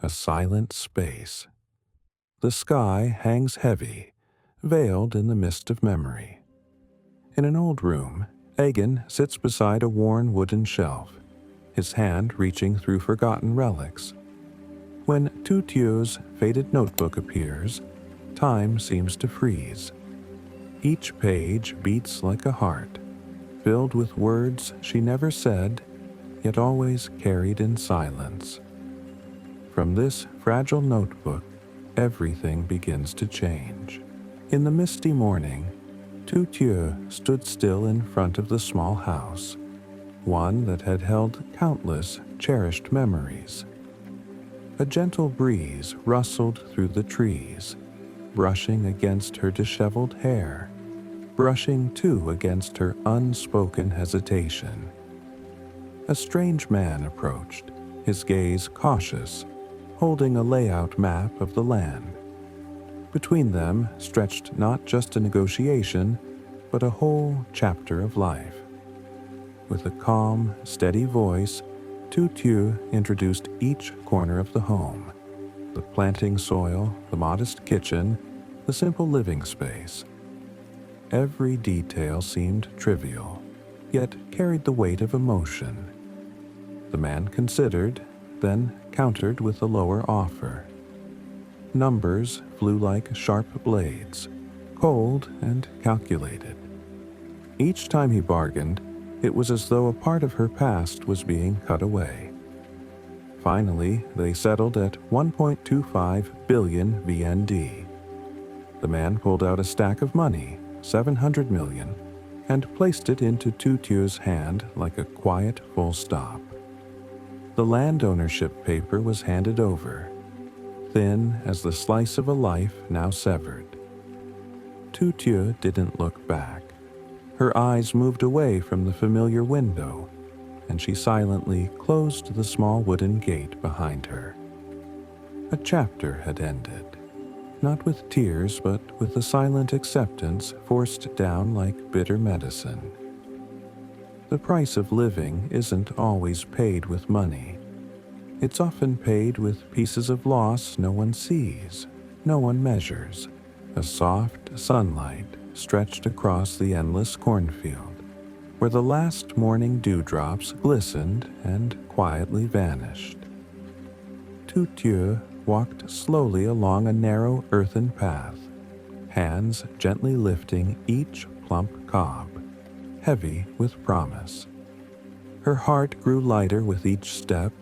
a silent space. The sky hangs heavy, veiled in the mist of memory. In an old room, Egan sits beside a worn wooden shelf, his hand reaching through forgotten relics. When Tu Tieu's faded notebook appears, time seems to freeze. Each page beats like a heart, filled with words she never said, yet always carried in silence. From this fragile notebook, everything begins to change. In the misty morning, Tu Tieu stood still in front of the small house, one that had held countless cherished memories. A gentle breeze rustled through the trees, brushing against her disheveled hair, brushing too against her unspoken hesitation. A strange man approached, his gaze cautious, holding a layout map of the land. Between them stretched not just a negotiation, but a whole chapter of life. With a calm, steady voice, Tu Tieu introduced each corner of the home: the planting soil, the modest kitchen, the simple living space. Every detail seemed trivial, yet carried the weight of emotion. The man considered, then countered with a lower offer. Numbers flew like sharp blades, cold and calculated. Each time he bargained, it was as though a part of her past was being cut away. Finally, they settled at 1.25 billion VND. The man pulled out a stack of money, 700 million, and placed it into Tu Tieu's hand like a quiet full stop. The land ownership paper was handed over, thin as the slice of a life now severed. Tu Tieu didn't look back. Her eyes moved away from the familiar window, and she silently closed the small wooden gate behind her. A chapter had ended, not with tears, but with a silent acceptance forced down like bitter medicine. The price of living isn't always paid with money. It's often paid with pieces of loss no one sees, no one measures. A soft sunlight stretched across the endless cornfield, where the last morning dewdrops glistened and quietly vanished. Tu Tieu walked slowly along a narrow earthen path, hands gently lifting each plump cob, heavy with promise. Her heart grew lighter with each step,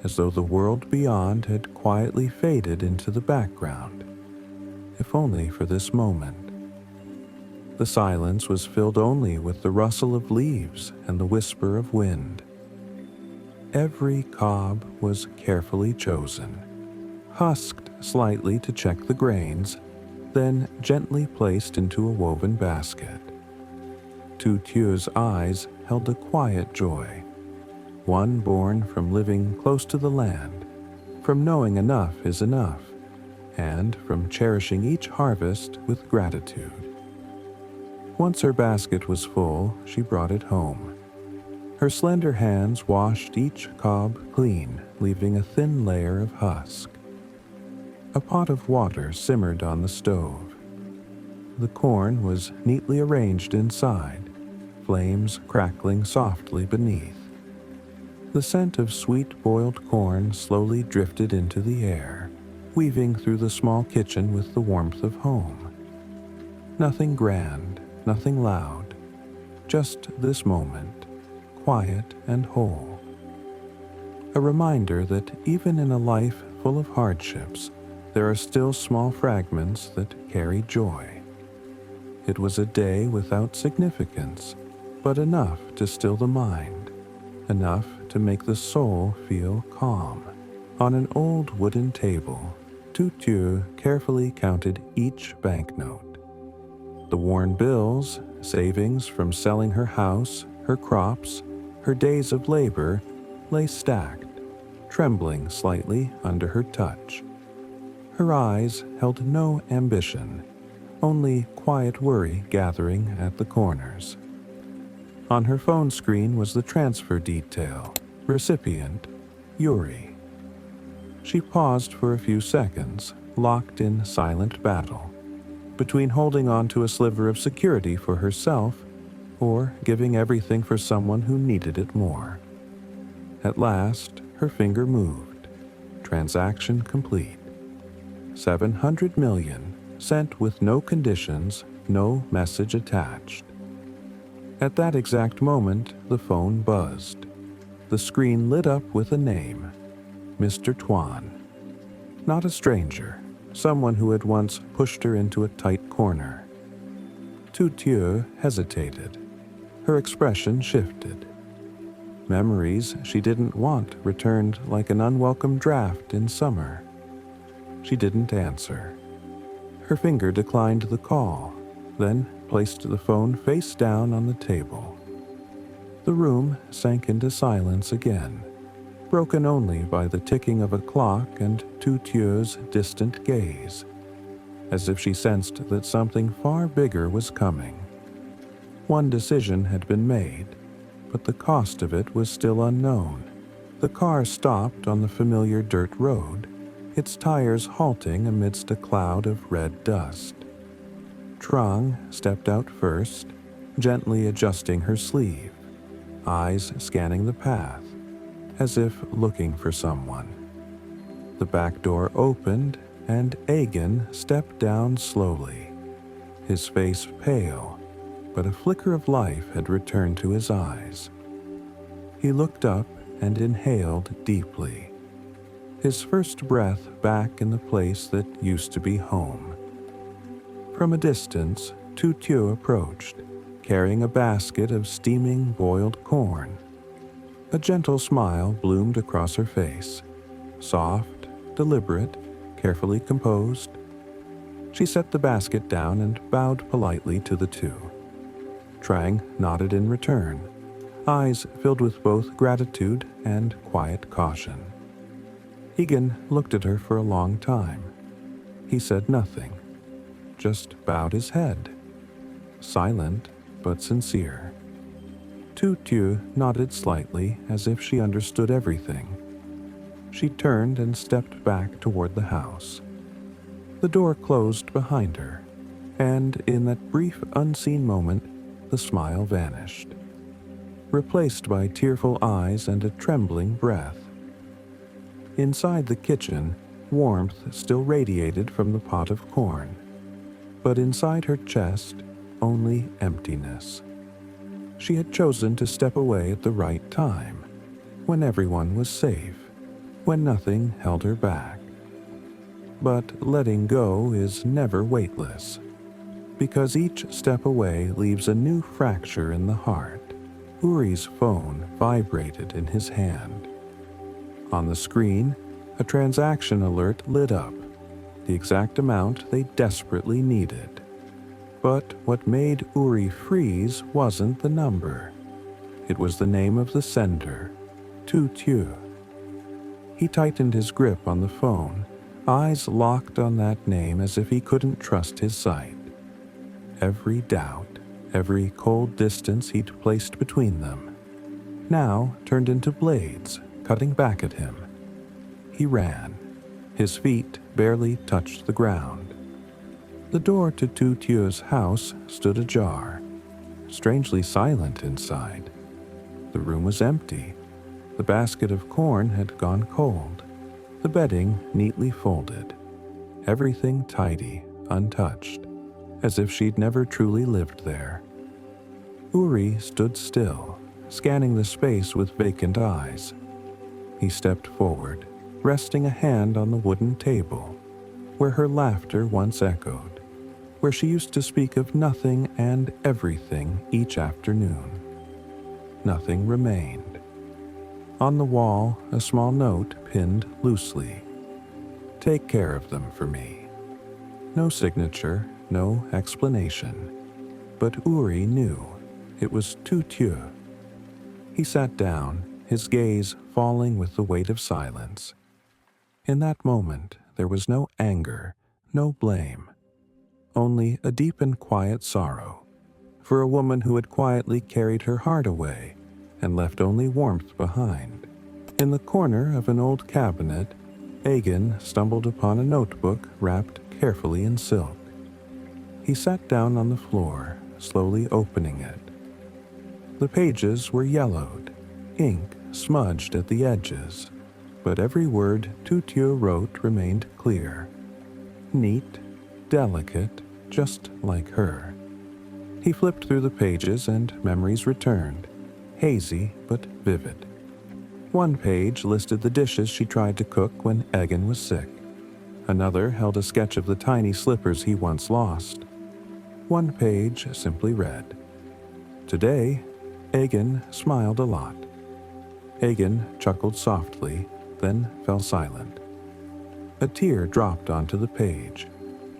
as though the world beyond had quietly faded into the background, if only for this moment. The silence was filled only with the rustle of leaves and the whisper of wind. Every cob was carefully chosen, husked slightly to check the grains, then gently placed into a woven basket. Tu Tieu's eyes held a quiet joy, one born from living close to the land, from knowing enough is enough, and from cherishing each harvest with gratitude. Once her basket was full, she brought it home. Her slender hands washed each cob clean, leaving a thin layer of husk. A pot of water simmered on the stove. The corn was neatly arranged inside, flames crackling softly beneath. The scent of sweet boiled corn slowly drifted into the air, weaving through the small kitchen with the warmth of home. Nothing grand, nothing loud, just this moment, quiet and whole. A reminder that even in a life full of hardships, there are still small fragments that carry joy. It was a day without significance, but enough to still the mind, enough to make the soul feel calm. On an old wooden table, Tu Tieu carefully counted each banknote. The worn bills, savings from selling her house, her crops, her days of labor, lay stacked, trembling slightly under her touch. Her eyes held no ambition, only quiet worry gathering at the corners. On her phone screen was the transfer detail, recipient, Uri. She paused for a few seconds, locked in silent battle, between holding on to a sliver of security for herself or giving everything for someone who needed it more. At last, her finger moved. Transaction complete. 700 million, sent with no conditions, no message attached. At that exact moment, the phone buzzed. The screen lit up with a name, Mr. Tuan. Not a stranger, someone who had once pushed her into a tight corner. Tu Tieu hesitated. Her expression shifted. Memories she didn't want returned like an unwelcome draft in summer. She didn't answer. Her finger declined the call, then placed the phone face down on the table. The room sank into silence again, broken only by the ticking of a clock and Tu Tieu's distant gaze, as if she sensed that something far bigger was coming. One decision had been made, but the cost of it was still unknown. The car stopped on the familiar dirt road, its tires halting amidst a cloud of red dust. Trang stepped out first, gently adjusting her sleeve, eyes scanning the path, as if looking for someone. The back door opened, and Egan stepped down slowly, his face pale, but a flicker of life had returned to his eyes. He looked up and inhaled deeply, his first breath back in the place that used to be home. From a distance, Tu Tieu approached, carrying a basket of steaming boiled corn. A gentle smile bloomed across her face, soft, deliberate, carefully composed. She set the basket down and bowed politely to the two. Trang nodded in return, eyes filled with both gratitude and quiet caution. Egan looked at her for a long time. He said nothing, just bowed his head, silent but sincere. Tu Tieu nodded slightly as if she understood everything. She turned and stepped back toward the house. The door closed behind her, and in that brief unseen moment, the smile vanished, replaced by tearful eyes and a trembling breath. Inside the kitchen, warmth still radiated from the pot of corn, but inside her chest, only emptiness. She had chosen to step away at the right time, when everyone was safe, when nothing held her back. But letting go is never weightless, because each step away leaves a new fracture in the heart. Uri's phone vibrated in his hand. On the screen, a transaction alert lit up, the exact amount they desperately needed. But what made Uri freeze wasn't the number. It was the name of the sender, Tu Tieu. He tightened his grip on the phone, eyes locked on that name as if he couldn't trust his sight. Every doubt, every cold distance he'd placed between them, now turned into blades, cutting back at him. He ran. His feet barely touched the ground. The door to Tu Tieu's house stood ajar, strangely silent inside. The room was empty. The basket of corn had gone cold, the bedding neatly folded, everything tidy, untouched, as if she'd never truly lived there. Uri stood still, scanning the space with vacant eyes. He stepped forward, resting a hand on the wooden table, where her laughter once echoed, where she used to speak of nothing and everything each afternoon. Nothing remained. On the wall, a small note pinned loosely. "Take care of them for me." No signature, no explanation. But Uri knew. It was Tu Tieu. He sat down, his gaze falling with the weight of silence. In that moment, there was no anger, no blame, only a deep and quiet sorrow for a woman who had quietly carried her heart away and left only warmth behind. In the corner of an old cabinet, Egan stumbled upon a notebook wrapped carefully in silk. He sat down on the floor, slowly opening it. The pages were yellowed, ink smudged at the edges, but every word Tu Tieu wrote remained clear. Neat, delicate, just like her. He flipped through the pages and memories returned, hazy but vivid. One page listed the dishes she tried to cook when Egan was sick. Another held a sketch of the tiny slippers he once lost. One page simply read, "Today, Egan smiled a lot." Egan chuckled softly, then fell silent. A tear dropped onto the page.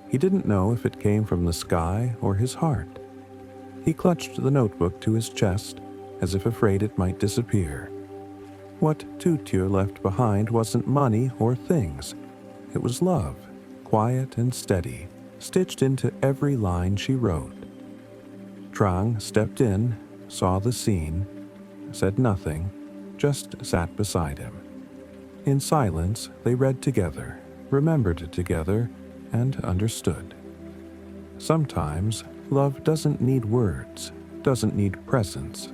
He didn't know if it came from the sky or his heart. He clutched the notebook to his chest, as if afraid it might disappear. What Tu Tieu left behind wasn't money or things. It was love, quiet and steady, stitched into every line she wrote. Trang stepped in, saw the scene, said nothing, just sat beside him. In silence, they read together, remembered it together, and understood. Sometimes, love doesn't need words, doesn't need presence.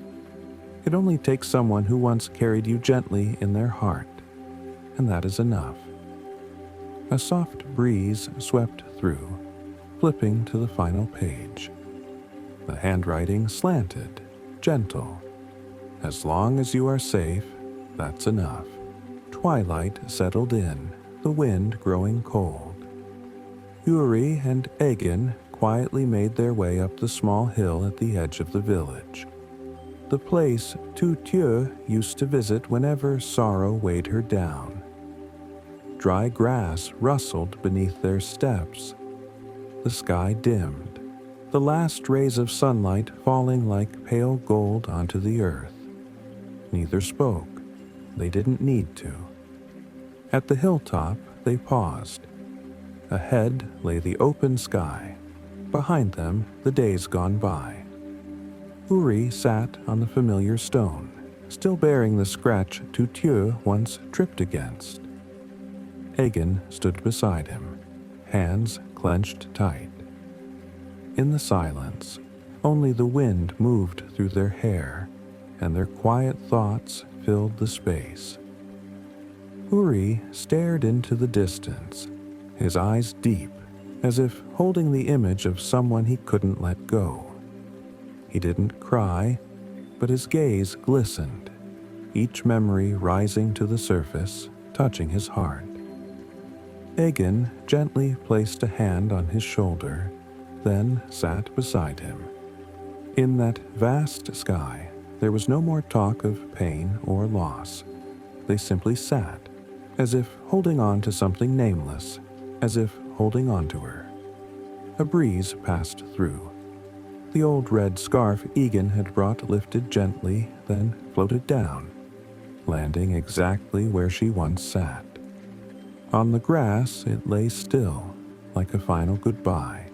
It only takes someone who once carried you gently in their heart, and that is enough. A soft breeze swept through, flipping to the final page. The handwriting slanted, gentle. As long as you are safe, that's enough. Twilight settled in, the wind growing cold. Uri and Egan quietly made their way up the small hill at the edge of the village. The place Tu Tieu used to visit whenever sorrow weighed her down. Dry grass rustled beneath their steps. The sky dimmed, the last rays of sunlight falling like pale gold onto the earth. Neither spoke. They didn't need to. At the hilltop, they paused. Ahead lay the open sky. Behind them, the days gone by. Uri sat on the familiar stone, still bearing the scratch Tu Tieu once tripped against. Egan stood beside him, hands clenched tight. In the silence, only the wind moved through their hair, and their quiet thoughts filled the space. Uri stared into the distance, his eyes deep, as if holding the image of someone he couldn't let go. He didn't cry, but his gaze glistened, each memory rising to the surface, touching his heart. Egan gently placed a hand on his shoulder, then sat beside him. In that vast sky, there was no more talk of pain or loss. They simply sat, as if holding on to something nameless, as if holding on to her. A breeze passed through. The old red scarf Egan had brought lifted gently, then floated down, landing exactly where she once sat. On the grass, it lay still, like a final goodbye.